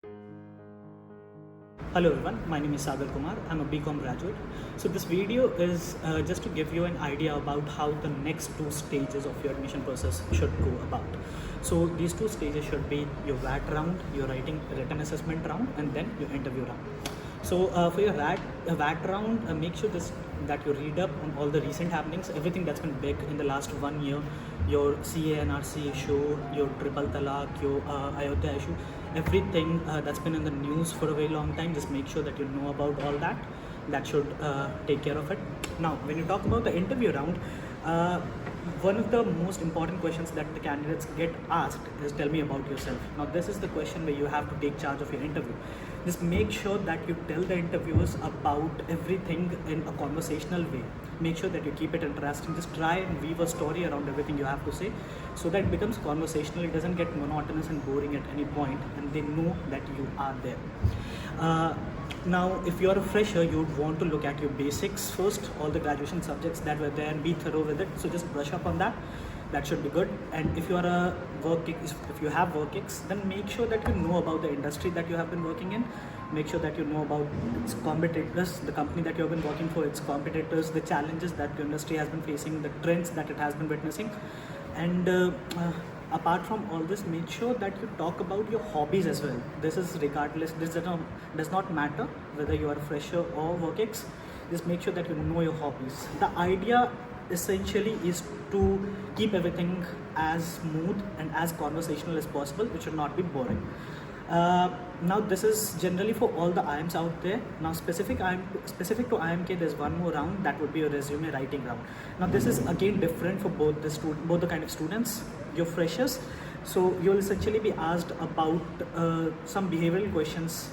Hello everyone, my name is Sagar Kumar. I'm a BCom graduate. So this video is just to give you an idea about how the next two stages of your admission process should go about. So these two stages should be your VAT round, your written assessment round, and then your interview round. So for your VAT round, make sure that you read up on all the recent happenings, everything that's been big in the last 1 year, your CA and RC issue, your triple talaq, your Ayodhya issue, everything that's been in the news for a very long time. Just make sure that you know about all that. That should take care of it. Now, when you talk about the interview round, one of the most important questions that the candidates get asked is, tell me about yourself. Now this is the question where you have to take charge of your interview. Just make sure that you tell the interviewers about everything in a conversational way. Make sure that you keep it interesting. Just try and weave a story around everything you have to say, so that it becomes conversational. It doesn't get monotonous and boring at any point, and they know that you are there. Now, if you're a fresher, you'd want to look at your basics first, all the graduation subjects that were there, and be thorough with it. So just brush up on that. That should be good. And if you're a if you have work ex, then make sure that you know about the industry that you have been working in. Make sure that you know about its competitors, the company that you have been working for, its competitors, the challenges that the industry has been facing, the trends that it has been witnessing, and apart from all this, make sure that you talk about your hobbies as well. This is regardless, this does not matter whether you are a fresher or work ex. Just make sure that you know your hobbies. The idea essentially is to keep everything as smooth and as conversational as possible. It should not be boring. Now this is generally for all the IIMs out there. Now specific to IIM K, there's one more round, that would be a resume writing round. Now this is again different for both the kind of students, your freshers. So you'll essentially be asked about some behavioral questions,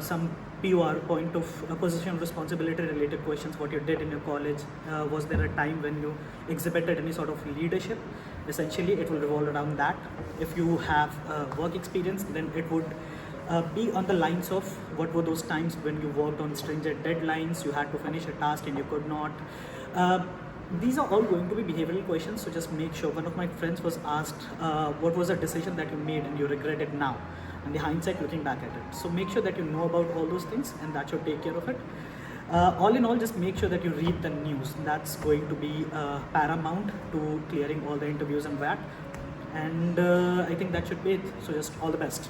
some POR, point of position of responsibility related questions, what you did in your college, was there a time when you exhibited any sort of leadership. Essentially it will revolve around that. If you have work experience, then it would be on the lines of what were those times when you worked on stringent deadlines, you had to finish a task and you could not. These are all going to be behavioral questions, so just make sure. One of my friends was asked, what was a decision that you made and you regret it now, and the hindsight looking back at it. So make sure that you know about all those things, and that should take care of it. All in all, just make sure that you read the news. That's going to be paramount to clearing all the interviews and that. And I think that should be it. So just all the best.